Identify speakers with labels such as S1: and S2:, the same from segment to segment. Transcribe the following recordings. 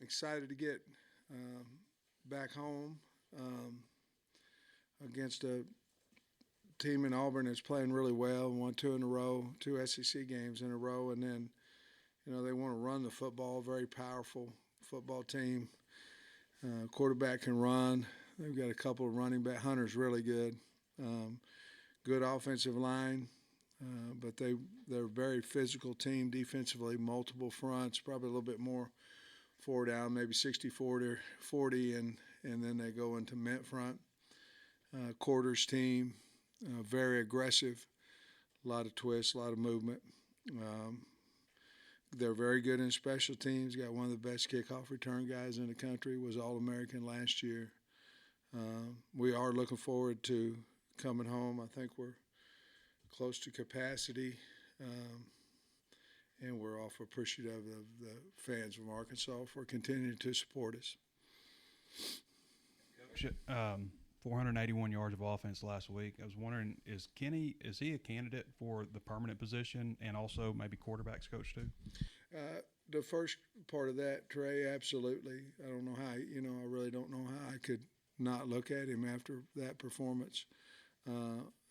S1: excited to get back home um, against a team in Auburn that's playing really well. Won two in a row, two SEC games in a row, and then they want to run the football. Very powerful football team. Quarterback can run. They've got a couple of running back. Hunter's really good. Um, Good offensive line. But they're a very physical team defensively, multiple fronts, probably a little bit more four down, maybe 60-40, and then they go into mint front. Quarters team, very aggressive, a lot of twists, a lot of movement. Um, they're very good in special teams. Got one of the best kickoff return guys in the country. Was All-American last year. We are looking forward to coming home. I think we're close to capacity, and we're awful appreciative of the fans from Arkansas for continuing to support us.
S2: Coach, 481 yards of offense last week. I was wondering, is he a candidate for the permanent position and also maybe quarterbacks coach too?
S1: The first part of that, Trey, absolutely. I don't know how, I really don't know how I could not look at him after that performance.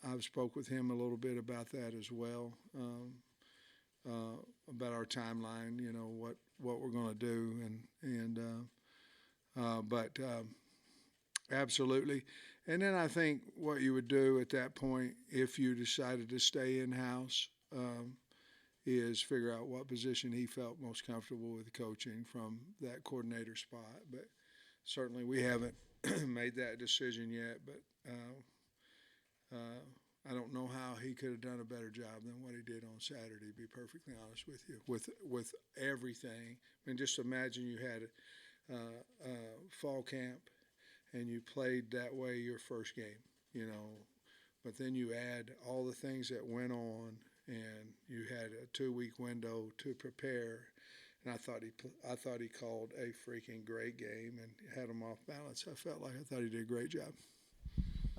S1: I've spoke with him a little bit about that as well, about our timeline, what we're going to do, but absolutely. And then I think what you would do at that point, if you decided to stay in house, is figure out what position he felt most comfortable with coaching from that coordinator spot. But certainly we haven't made that decision yet. But I don't know how he could have done a better job than what he did on Saturday, to be perfectly honest with you, with everything. I mean, just imagine you had a fall camp and you played that way your first game, but then you add all the things that went on, and you had a 2-week window to prepare. And I thought he called a freaking great game and had him off balance. I thought he did a great job.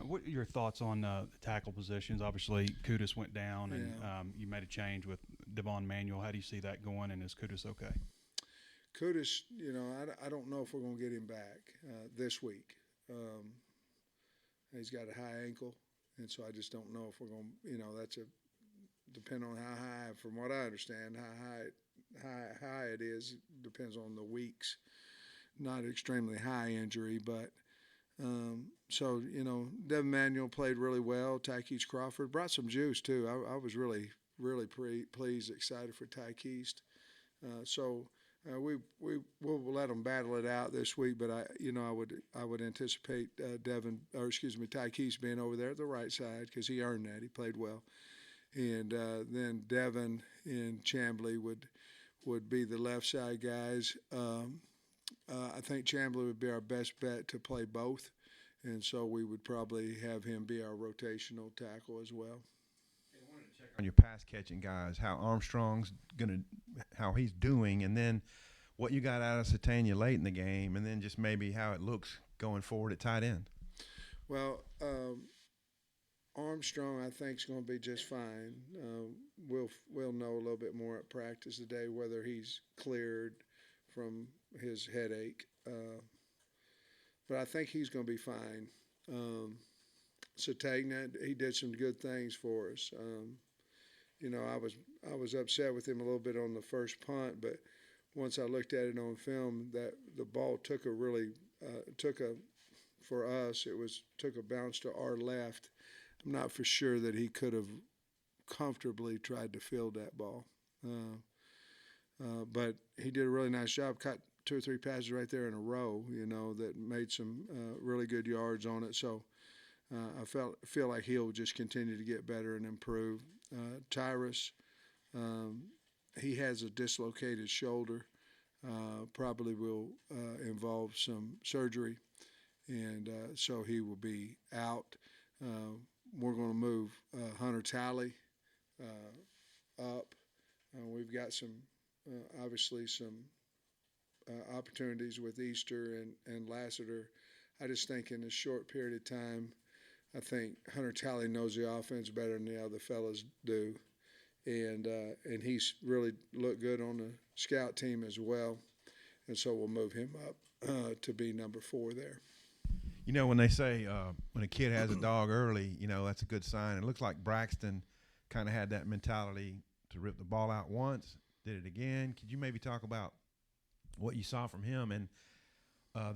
S2: What are your thoughts on the tackle positions? Obviously, Kudus went down, and you made a change with Devon Manuel. How do you see that going, and is Kudus okay?
S1: Kudus, I don't know if we're going to get him back this week. He's got a high ankle, and so I just don't know if we're going to, that's depend on how high, from what I understand, how high it is, depends on the weeks. Not extremely high injury, but so, Devin Manuel played really well. Tykeist Crawford brought some juice, too. I was really, really pleased, excited for Tykeist. We'll let them battle it out this week, but I would anticipate Tykeist being over there at the right side because he earned that. He played well. And then Devin and Chamblee would be the left side guys. I think Chamblee would be our best bet to play both, and so we would probably have him be our rotational tackle as well.
S3: I wanted to check on your pass catching guys, how he's doing, and then what you got out of Satania late in the game, and then just maybe how it looks going forward at tight end.
S1: Well, Armstrong, I think, is going to be just fine. We'll know a little bit more at practice today whether he's cleared from his headache, but I think he's going to be fine. Satania, he did some good things for us. I was upset with him a little bit on the first punt, but once I looked at it on film, that the ball took for us, took a bounce to our left. I'm not for sure that he could have comfortably tried to field that ball. But he did a really nice job, caught 2 or 3 passes right there in a row, that made some really good yards on it. So I feel like he'll just continue to get better and improve. Tyrus, he has a dislocated shoulder, probably will involve some surgery, and so he will be out. We're going to move Hunter Talley up. We've got obviously some opportunities with Easter and Lassiter. I just think in a short period of time, I think Hunter Talley knows the offense better than the other fellas do, and he's really looked good on the scout team as well. and so we'll move him up to be number 4 there.
S3: You know, when they say when a kid has a dog early, you know, that's a good sign. It looks like Braxton kind of had that mentality to rip the ball out once, did it again. Could you maybe talk about what you saw from him? And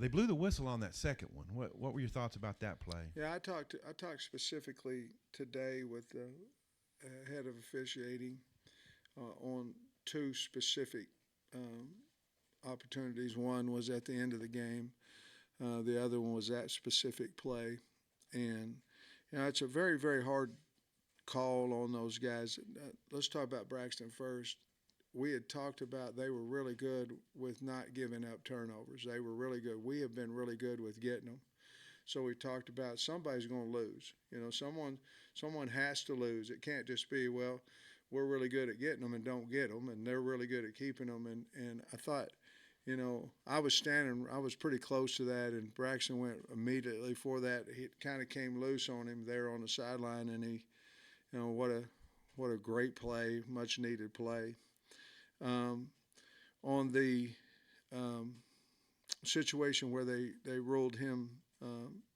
S3: they blew the whistle on that second one. What were your thoughts about that play?
S1: Yeah, I talked specifically today with the head of officiating on 2 specific opportunities. One was at the end of the game. The other one was that specific play. And, you know, it's a very, very hard call on those guys. Let's talk about Braxton first. We had talked about they were really good with not giving up turnovers. They were really good. We have been really good with getting them. So we talked about somebody's going to lose. You know, someone has to lose. It can't just be, well, we're really good at getting them and don't get them, and they're really good at keeping them. And I thought, you know, I was pretty close to that, and Braxton went immediately for that. He kind of came loose on him there on the sideline, and he, you know, what a great play, much needed play. On the situation where they ruled him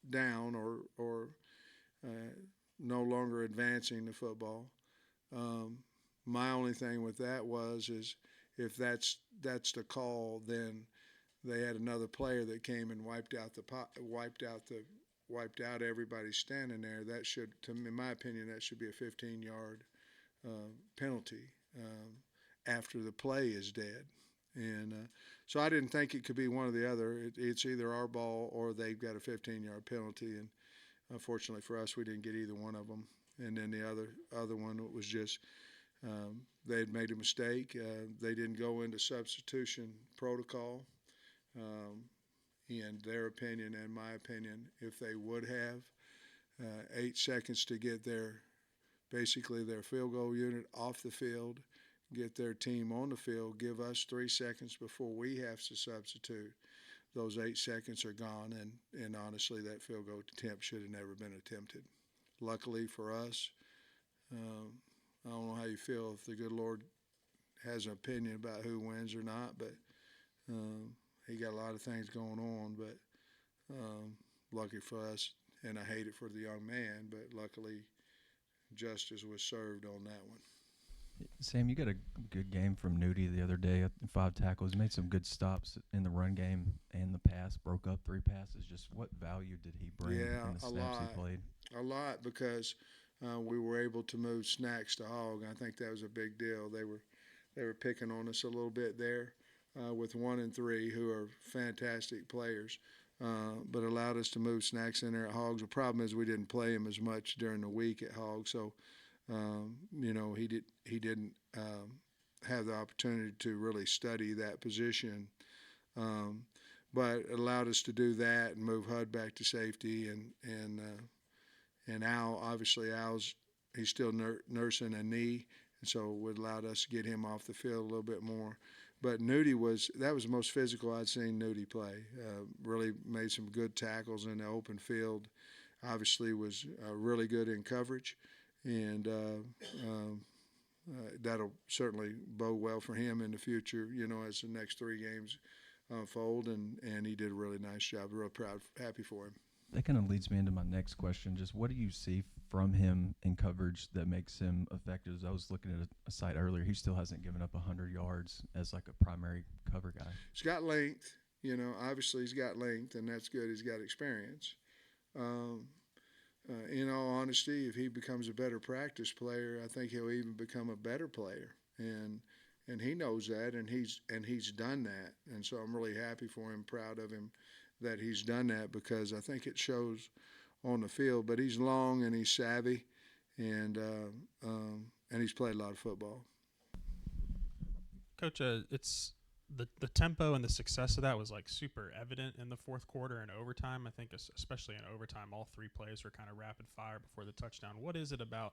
S1: down or no longer advancing the football, my only thing with that is if that's the call, then they had another player that came and wiped out everybody standing there. That should, in my opinion, that should be a 15-yard penalty after the play is dead. And so I didn't think it could be one or the other. It's either our ball or they've got a 15-yard penalty. And unfortunately for us, we didn't get either one of them. And then the other one was just they had made a mistake. They didn't go into substitution protocol. In their opinion and my opinion, if they would have 8 seconds to get basically their field goal unit off the field, get their team on the field, give us 3 seconds before we have to substitute, those 8 seconds are gone, and honestly, that field goal attempt should have never been attempted. Luckily for us, I don't know how you feel if the good Lord has an opinion about who wins or not, but he got a lot of things going on, but lucky for us, and I hate it for the young man, but luckily justice was served on that one.
S4: Sam, you got a good game from Nudie the other day. 5 tackles, made some good stops in the run game and the pass, broke up 3 passes. Just what value did he bring in the snaps he played?
S1: A lot, because we were able to move Snacks to Hogg. I think that was a big deal. They were picking on us a little bit there with 1 and 3, who are fantastic players, but allowed us to move Snacks in there at Hogs. The problem is we didn't play him as much during the week at Hogg, so you know, he didn't have the opportunity to really study that position, but it allowed us to do that and move Hud back to safety, and Al, obviously he's still nursing a knee, and so it allowed us to get him off the field a little bit more. But Nudie was the most physical I'd seen Nudie play. Really made some good tackles in the open field. Obviously was really good in coverage. And that'll certainly bode well for him in the future, you know, as the next 3 games unfold. And he did a really nice job. Real proud, happy for him.
S4: That kind of leads me into my next question. Just what do you see from him in coverage that makes him effective? As I was looking at a site earlier, he still hasn't given up 100 yards as like a primary cover guy.
S1: He's got length, you know, obviously he's got length, and that's good. He's got experience. In all honesty, if he becomes a better practice player, I think he'll even become a better player, and he knows that, and he's done that, and so I'm really happy for him, proud of him that he's done that, because I think it shows on the field. But he's long and he's savvy, and he's played a lot of football.
S5: Coach, it's the tempo and the success of that was like super evident in the fourth quarter and overtime. I think especially in overtime, all 3 plays were kind of rapid fire before the touchdown. What is it about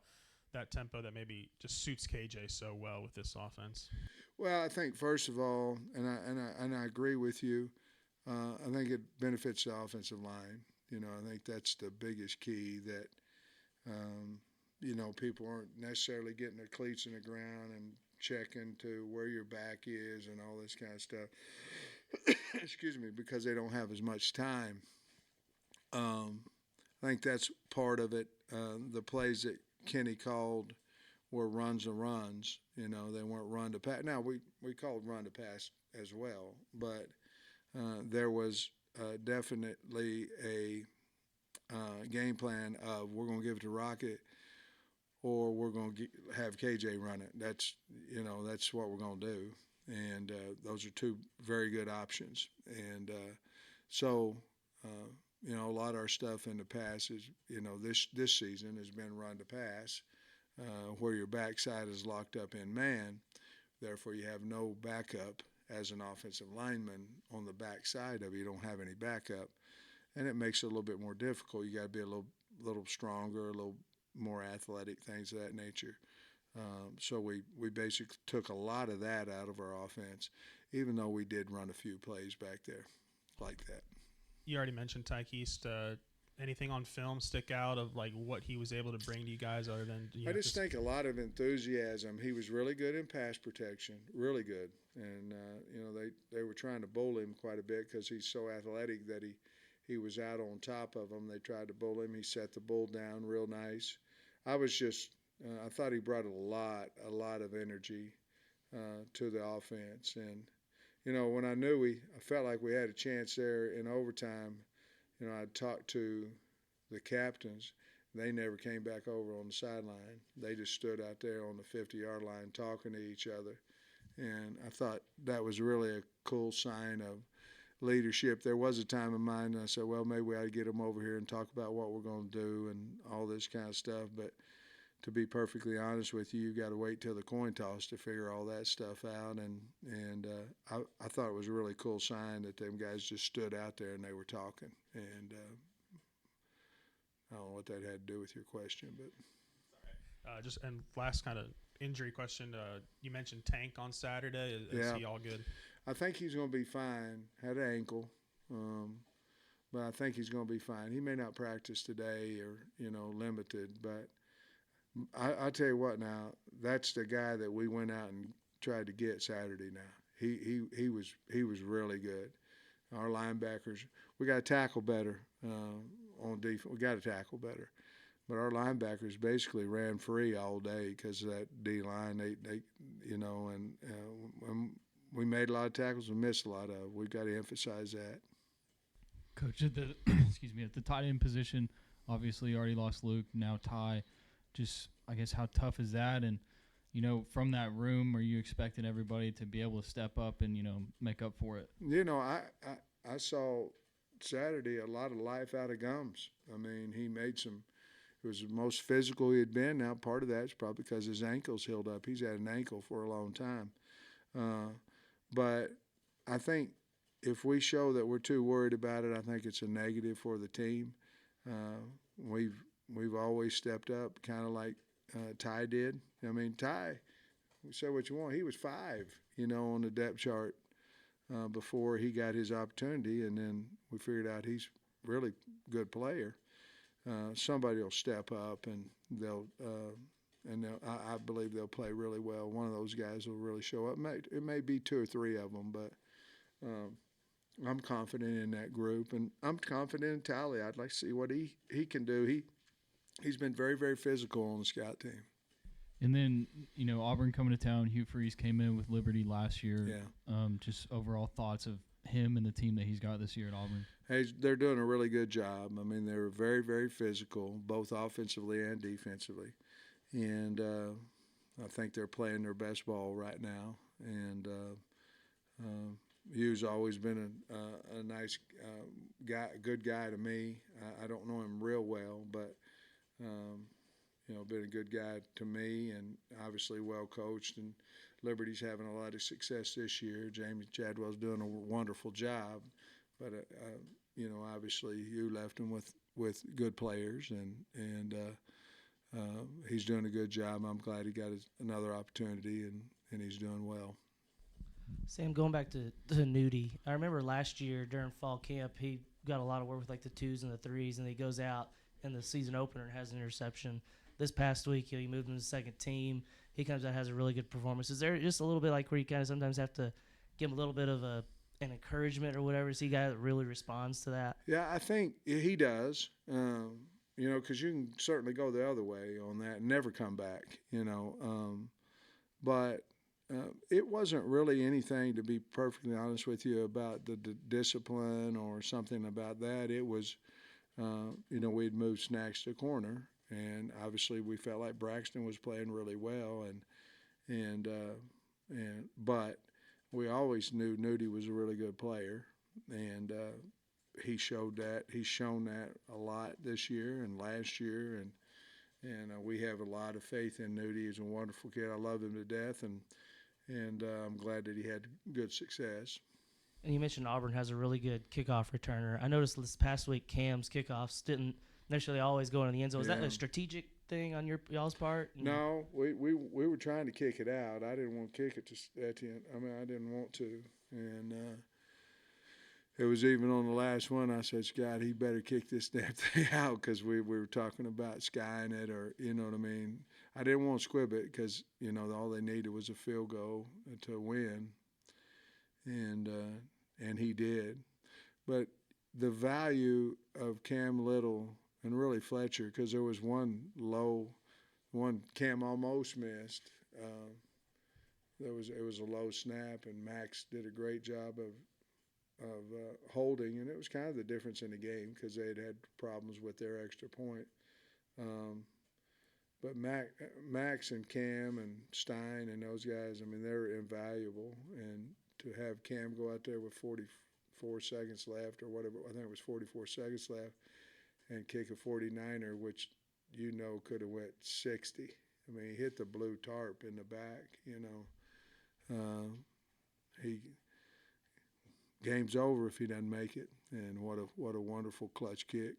S5: that tempo that maybe just suits KJ so well with this offense?
S1: Well, I think first of all, and I agree with you. I think it benefits the offensive line. You know, I think that's the biggest key, that you know, people aren't necessarily getting their cleats in the ground and checking to where your back is and all this kind of stuff. excuse me, because they don't have as much time. I think that's part of it. The plays that Kenny called were runs and runs. You know, they weren't run to pass. Now we called run to pass as well, but there was definitely a game plan of we're going to give it to Rocket or we're going to have KJ run it. That's what we're going to do, and those are two very good options. And so. A lot of our stuff in the past is, this season has been run to pass, where your backside is locked up in man. Therefore, you have no backup as an offensive lineman on the backside of you. You don't have any backup, and it makes it a little bit more difficult. You got to be a little stronger, a little more athletic, things of that nature. So we basically took a lot of that out of our offense, even though we did run a few plays back there like that.
S5: You already mentioned Tyke East. Anything on film stick out of like what he was able to bring to you guys other than
S1: I just think a lot of enthusiasm. He was really good in pass protection, really good, and they were trying to bull him quite a bit because he's so athletic that he was out on top of them. They tried to bull him. He set the bull down real nice. I thought he brought a lot of energy to the offense. And when I felt like we had a chance there in overtime, I talked to the captains. They never came back over on the sideline. They just stood out there on the 50-yard line talking to each other. And I thought that was really a cool sign of leadership. There was a time in mind, and I said, well, maybe we ought to get them over here and talk about what we're going to do and all this kind of stuff. But to be perfectly honest with you, you've got to wait till the coin toss to figure all that stuff out. And I thought it was a really cool sign that them guys just stood out there and they were talking. And I don't know what that had to do with your question, but
S5: and last kind of injury question. You mentioned Tank on Saturday. Is he all good?
S1: I think he's going to be fine. Had an ankle, but I think he's going to be fine. He may not practice today or limited, but I tell you what now, that's the guy that we went out and tried to get Saturday now. He was really good. Our linebackers, we got to tackle better on defense. We got to tackle better. But our linebackers basically ran free all day because of that D-line. They and we made a lot of tackles and missed a lot of. We've got to emphasize that.
S6: Coach, at the at the tight end position, obviously you already lost Luke, now Ty. Just, I guess, how tough is that? And, from that room, are you expecting everybody to be able to step up and, make up for it?
S1: I saw Saturday a lot of life out of Gums. I mean, he made some – it was the most physical he had been. Now, part of that is probably because his ankle's healed up. He's had an ankle for a long time. But I think if we show that we're too worried about it, I think it's a negative for the team. We've always stepped up, kind of like Ty did. I mean, Ty, say what you want, he was 5, on the depth chart before he got his opportunity, and then we figured out he's really good player. Somebody will step up, and I believe they'll play really well. One of those guys will really show up. It may be 2 or 3 of them, but I'm confident in that group, and I'm confident in Tally. I'd like to see what he can do. He's been very, very physical on the scout team.
S6: And then, Auburn coming to town. Hugh Freeze came in with Liberty last year.
S1: Yeah.
S6: Just overall thoughts of him and the team that he's got this year at Auburn.
S1: Hey, they're doing a really good job. I mean, they're very, very physical, both offensively and defensively. And I think they're playing their best ball right now. And Hugh's always been a nice guy, a good guy to me. I don't know him real well, but been a good guy to me, and obviously well coached. And Liberty's having a lot of success this year. Jamie Chadwell's doing a wonderful job, but obviously Hugh left him with good players, and he's doing a good job. I'm glad he got another opportunity, and he's doing well.
S7: Sam, going back to Nudie, I remember last year during fall camp, he got a lot of work with like the 2s and the 3s, and he goes out in the season opener and has an interception. This past week, he moved into the second team. He comes out, has a really good performance. Is there just a little bit like where you kind of sometimes have to give him a little bit of a an encouragement or whatever? Is he a guy that really responds to that?
S1: Yeah, I think he does. You know, because you can certainly go the other way on that and never come back. You know, but it wasn't really anything, to be perfectly honest with you, about the discipline or something about that. It was, you know, we'd moved snacks to corner, and obviously we felt like Braxton was playing really well, but we always knew Nudie was a really good player, and he showed that. He's shown that a lot this year and last year, and we have a lot of faith in Nudie. He's a wonderful kid. I love him to death, and I'm glad that he had good success.
S7: And you mentioned Auburn has a really good kickoff returner. I noticed this past week Cam's kickoffs didn't necessarily always go into the end zone. Was that a strategic thing on y'all's part?
S1: No, we were trying to kick it out. I didn't want to kick it at the end. I mean, I didn't want to, and it was even on the last one. I said, Scott, he better kick this damn thing out, because we were talking about skying it, or you know what I mean. I didn't want to squib it, because you know all they needed was a field goal to win, and he did. But the value of Cam Little and really Fletcher, because there was one Cam almost missed. It was a low snap, and Max did a great job of holding, and it was kind of the difference in the game, because they had problems with their extra point. But Max and Cam and Stein and those guys, I mean, they're invaluable. And to have Cam go out there with 44 seconds left, or whatever, I think it was 44 seconds left, and kick a 49er, which you know could have went 60. I mean, he hit the blue tarp in the back, you know. Game's over if he doesn't make it, and what a wonderful clutch kick.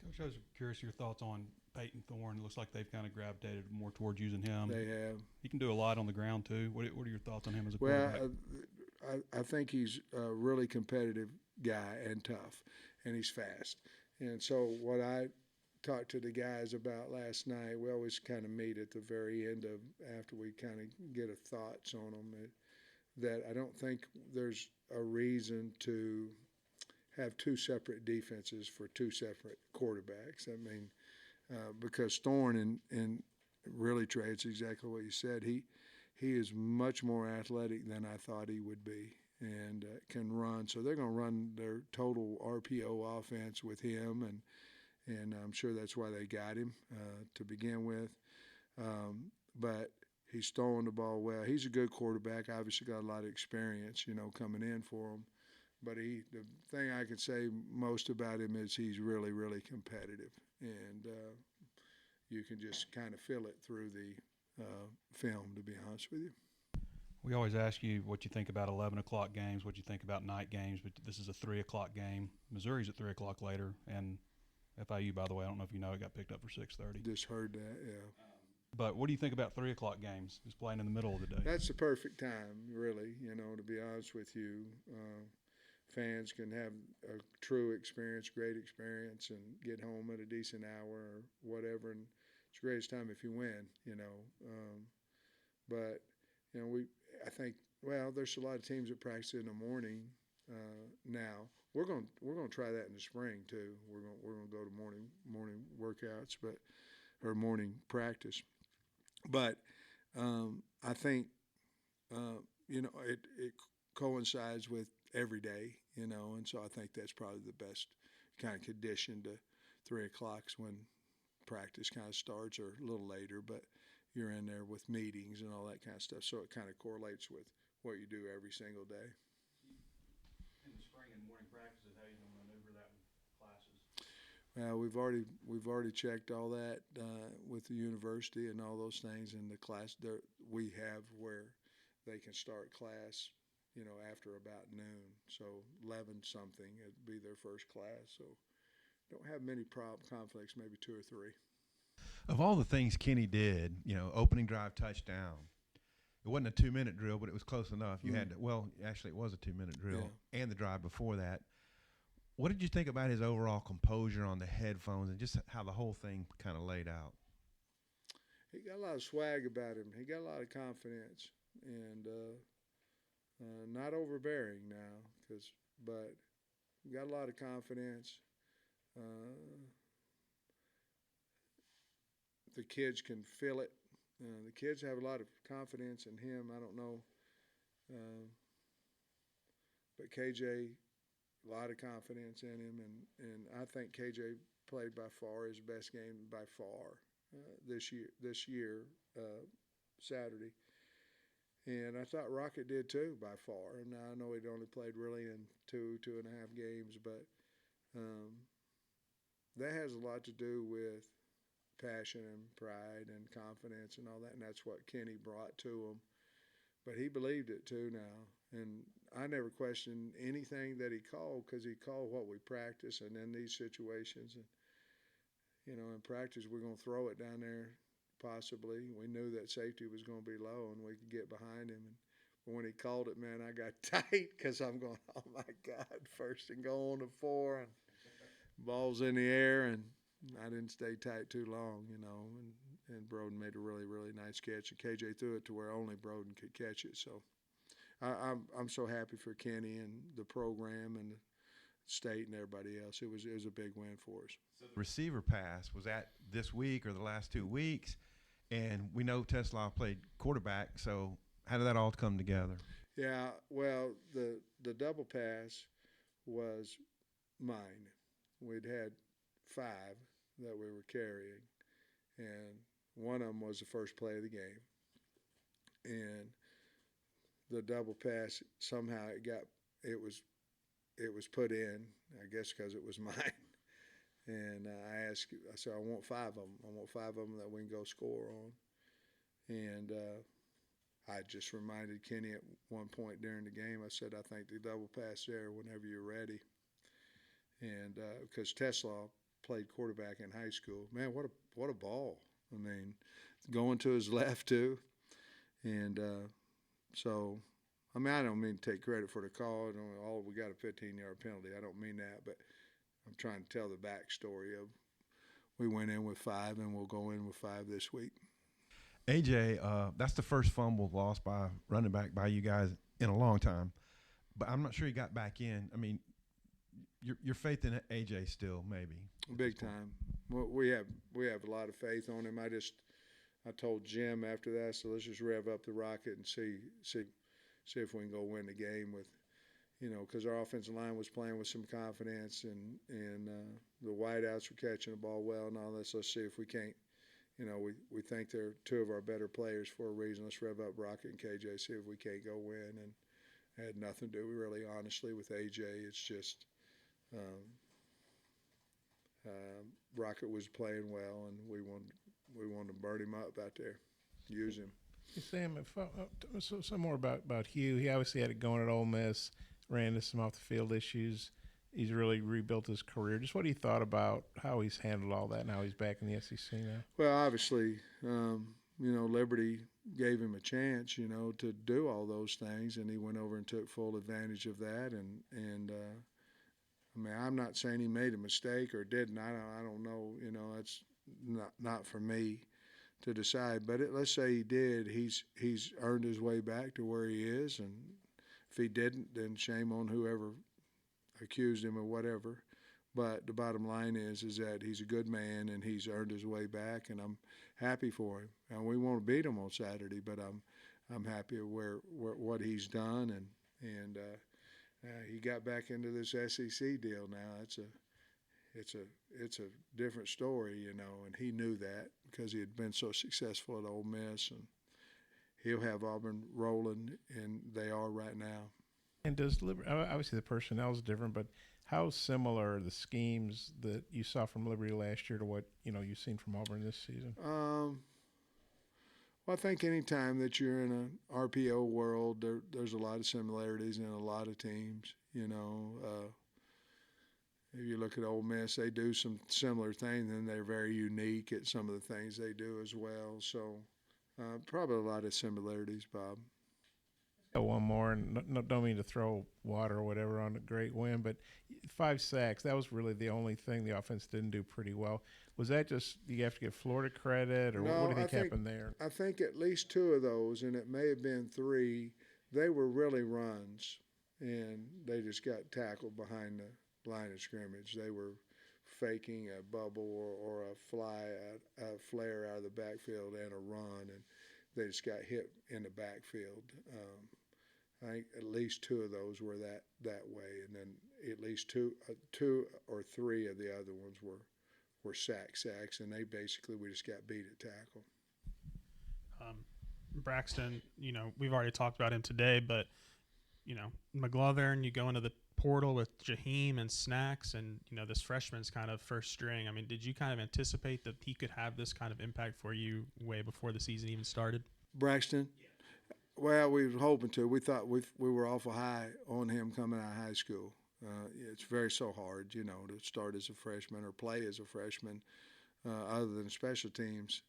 S2: Coach, I was curious your thoughts on Peyton Thorne. It looks like they've kind of gravitated more towards using him.
S1: They have.
S2: He can do a lot on the ground too. What are your thoughts on him as a quarterback?
S1: Well, I think he's a really competitive guy and tough, and he's fast. And so what I talked to the guys about last night, we always kind of meet at the very end of after we kind of get a thoughts on them. That I don't think there's a reason to have two separate defenses for two separate quarterbacks. I mean, because Thorne and really, Trey, it's exactly what you said. He is much more athletic than I thought he would be, and can run. So they're going to run their total RPO offense with him, and I'm sure that's why they got him to begin with. But he's throwing the ball well. He's a good quarterback. Obviously got a lot of experience, you know, coming in for him. But the thing I can say most about him is he's really, really competitive. And you can just kind of feel it through the film, to be honest with you.
S2: We always ask you what you think about 11 o'clock games, what you think about night games, but this is a 3 o'clock game. Missouri's at 3 o'clock later, and FIU, by the way, I don't know if you know, it got picked up for 6:30.
S1: Just heard that, yeah.
S2: But what do you think about 3 o'clock games, just playing in the middle of the day?
S1: That's the perfect time, really, you know, to be honest with you. Fans can have a true experience, great experience, and get home at a decent hour or whatever. And it's the greatest time if you win, you know. But, you know, I think, well, there's a lot of teams that practice in the morning now. We're going to try that in the spring too. We're going to go to morning workouts, or morning practice. But I think you know, it coincides with every day, you know, and so I think that's probably the best kind of condition to 3 o'clock's when practice kind of starts, or a little later, but you're in there with meetings and all that kind of stuff, so it kind of correlates with what you do every single day.
S2: In the spring and morning practices, how are you going to maneuver that with classes?
S1: We've already checked all that with the university and all those things, and the class we have where they can start class, you know, after about noon. So 11 something, it'd be their first class. So don't have many conflicts, maybe 2 or 3.
S3: Of all the things Kenny did, you know, opening drive touchdown, it wasn't a 2-minute drill, but it was close enough. You had to, well, actually it was a 2-minute drill, and the drive before that. What did you think about his overall composure on the headphones and just how the whole thing kind of laid out?
S1: He got a lot of swag about him. He got a lot of confidence, and not overbearing now, but got a lot of confidence. The kids can feel it. The kids have a lot of confidence in him. I don't know, but KJ, a lot of confidence in him, and I think KJ played by far his best game by far this year Saturday. And I thought Rocket did too by far. And I know he'd only played really in two and a half games, but that has a lot to do with passion and pride and confidence and all that. And that's what Kenny brought to him. But he believed it too now. And I never questioned anything that he called, because he called what we practice. And in these situations, and in practice, we're going to throw it down there. Possibly, we knew that safety was going to be low, and we could get behind him. And when he called it, man, I got tight, because I'm going, oh my God, 1st and goal on the 4, and ball's in the air, and I didn't stay tight too long, And Broden made a really, really nice catch, and KJ threw it to where only Broden could catch it. So I'm so happy for Kenny and the program and the state and everybody else. It was a big win for us.
S3: So the receiver pass was that this week or the last 2 weeks, and we know Tesla played quarterback. So how did that all come together?
S1: Yeah, well, the double pass was mine. We'd had 5 that we were carrying, and one of them was the first play of the game. And the double pass, somehow it was put in, I guess because it was mine. And I said, I want 5 of them. I want 5 of them that we can go score on. And I just reminded Kenny at one point during the game, I said, I think the double pass there whenever you're ready. And because Tesla played quarterback in high school. Man, what a ball. I mean, going to his left too. And so, I mean, I don't mean to take credit for the call. We got a 15-yard penalty. I don't mean that, but I'm trying to tell the backstory of we went in with 5 and we'll go in with 5 this week.
S3: AJ, that's the first fumble lost by running back by you guys in a long time, but I'm not sure he got back in. I mean, your faith in AJ still maybe
S1: big time. Well, we have a lot of faith on him. I told Jim after that, so let's just rev up the rocket and see if we can go win the game with, because our offensive line was playing with some confidence, and the wideouts were catching the ball well and all that. So let's see if we can't. We think they're 2 of our better players for a reason. Let's rev up Rocket and KJ, see if we can't go win. And it had nothing to do, really, honestly, with AJ. It's just Rocket was playing well, and we wanted to burn him up out there, use him.
S8: Hey, Sam, some more about Hugh. He obviously had it going at Ole Miss, ran into some off-the-field issues. He's really rebuilt his career. Just what he thought about how he's handled all that and how he's back in the SEC now? Well,
S1: obviously, Liberty gave him a chance, to do all those things, and he went over and took full advantage of that. And I mean, I'm not saying he made a mistake or didn't. I don't know. That's not for me to decide. But let's say he did. He's earned his way back to where he is, and if he didn't, then shame on whoever accused him of whatever. But the bottom line is that he's a good man, and he's earned his way back, and I'm happy for him. And we won't beat him on Saturday, but I'm happy with what he's done, and he got back into this SEC deal now. It's a different story, and he knew that because he had been so successful at Ole Miss, and he'll have Auburn rolling, and they are right now.
S8: And does Liberty, obviously the personnel is different, but how similar are the schemes that you saw from Liberty last year to what you've seen from Auburn this season?
S1: Well, I think any time that you're in an RPO world, there's a lot of similarities in a lot of teams. If you look at Ole Miss, they do some similar things, and they're very unique at some of the things they do as well. So probably a lot of similarities, Bob.
S8: One more, and don't mean to throw water or whatever on a great win, but 5 sacks, that was really the only thing the offense didn't do pretty well. Was that just you have to give Florida credit, or
S1: No,
S8: what do you think happened there?
S1: I think at least 2 of those, and it may have been 3, they were really runs, and they just got tackled behind the line of scrimmage. They were faking a bubble or a flare out of the backfield and a run, and they just got hit in the backfield. I think at least two of those were that way, and then at least two or three of the other ones were sacks, and we just got beat at tackle.
S5: Braxton, we've already talked about him today, but McGlovern, you go into the portal with Jaheim and Snacks, and this freshman's kind of first string. I mean, did you kind of anticipate that he could have this kind of impact for you way before the season even started?
S1: Braxton? Yeah. Well, we were hoping to. We thought we were awful high on him coming out of high school. It's so hard, to start as a freshman or play as a freshman, other than special teams.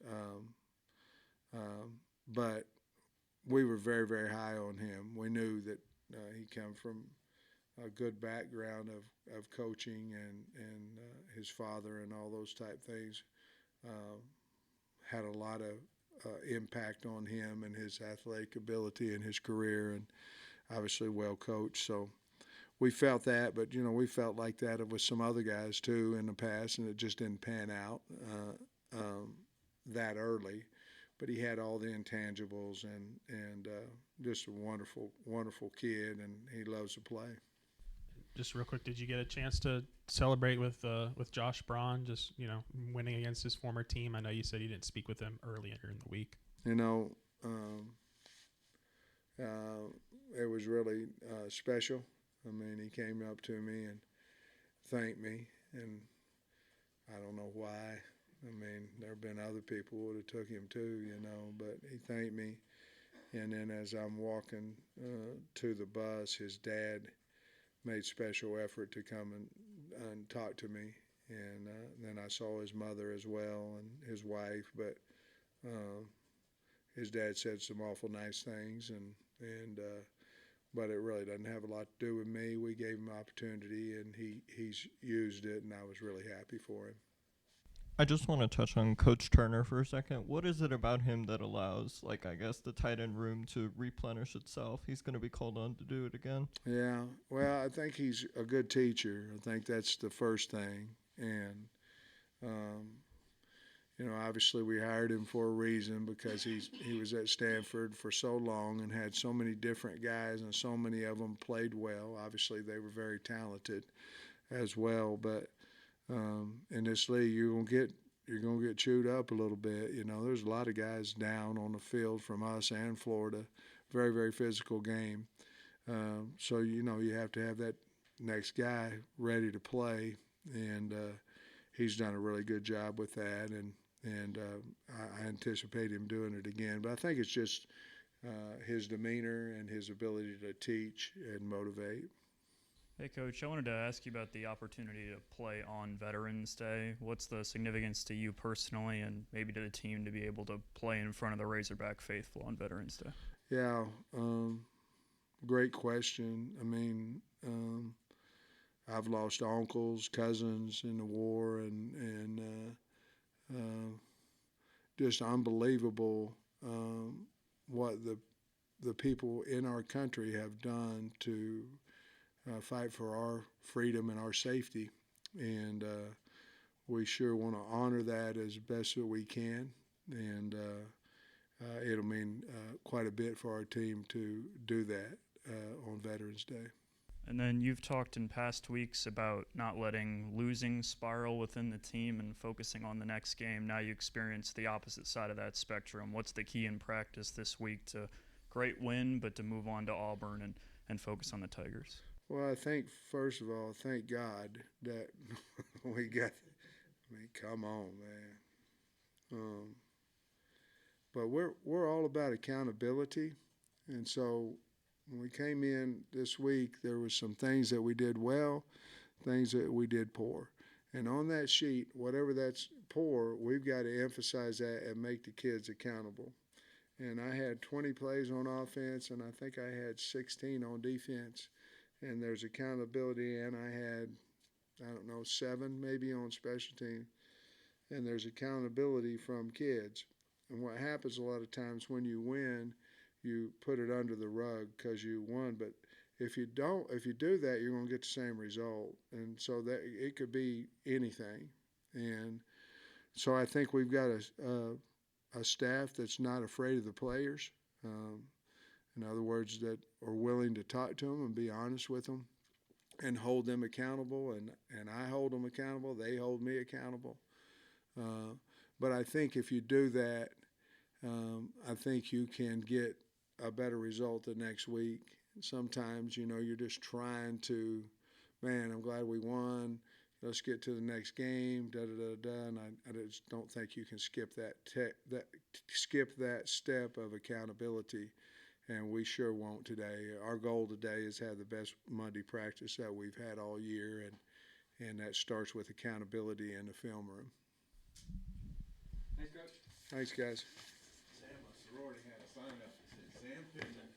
S1: But we were very, very high on him. We knew that he came from a good background of coaching, and his father and all those type things had a lot of impact on him and his athletic ability and his career, and obviously well coached. So we felt that, but we felt like that with some other guys too in the past, and it just didn't pan out that early. But he had all the intangibles, and just a wonderful, wonderful kid, and he loves to play.
S5: Just real quick, did you get a chance to celebrate with Josh Braun, just winning against his former team? I know you said you didn't speak with him earlier in the week.
S1: It was really special. I mean, he came up to me and thanked me, and I don't know why. I mean, there have been other people who would have took him too, but he thanked me. And then as I'm walking to the bus, his dad made special effort to come and talk to me. And then I saw his mother as well and his wife. But his dad said some awful nice things, but it really doesn't have a lot to do with me. We gave him opportunity, and he's used it, and I was really happy for him.
S9: I just want to touch on Coach Turner for a second. What is it about him that allows, the tight end room to replenish itself? He's going to be called on to do it again.
S1: Yeah, well, I think he's a good teacher. I think that's the first thing. And, obviously we hired him for a reason, because he was at Stanford for so long and had so many different guys, and so many of them played well. Obviously they were very talented as well, but in this league, you're gonna get chewed up a little bit. There's a lot of guys down on the field from us and Florida. Very, very physical game. So you have to have that next guy ready to play, and he's done a really good job with that. And I anticipate him doing it again. But I think it's just his demeanor and his ability to teach and motivate.
S10: Hey, Coach, I wanted to ask you about the opportunity to play on Veterans Day. What's the significance to you personally, and maybe to the team, to be able to play in front of the Razorback faithful on Veterans Day?
S1: Yeah, great question. I mean, I've lost uncles, cousins in the war, and just unbelievable what the people in our country have done to fight for our freedom and our safety, and we sure want to honor that as best that we can, and it'll mean quite a bit for our team to do that on Veterans Day.
S10: And then you've talked in past weeks about not letting losing spiral within the team and focusing on the next game. Now you experience the opposite side of that spectrum. What's the key in practice this week to great win, but to move on to Auburn and focus on the Tigers?
S1: Well, I think, first of all, thank God that we got – I mean, come on, man. But we're all about accountability, and so when we came in this week, there was some things that we did well, things that we did poor. And on that sheet, whatever that's poor, we've got to emphasize that and make the kids accountable. And I had 20 plays on offense, and I think I had 16 on defense. And there's accountability, and I had, 7 maybe on special team. And there's accountability from kids. And what happens a lot of times when you win, you put it under the rug because you won. But if you don't, if you do that, you're going to get the same result. And so that it could be anything. And so I think we've got a staff that's not afraid of the players. In other words, that are willing to talk to them and be honest with them and hold them accountable. And I hold them accountable. They hold me accountable. But I think if you do that, I think you can get a better result the next week. Sometimes, you're just trying to, man, I'm glad we won. Let's get to the next game, And I just don't think you can skip skip that step of accountability, and we sure won't today. Our goal today is to have the best Monday practice that we've had all year, and that starts with accountability in the film room.
S3: Thanks, Coach.
S1: Thanks, guys.
S3: Sam, a sorority had a sign up that said Sam Pittman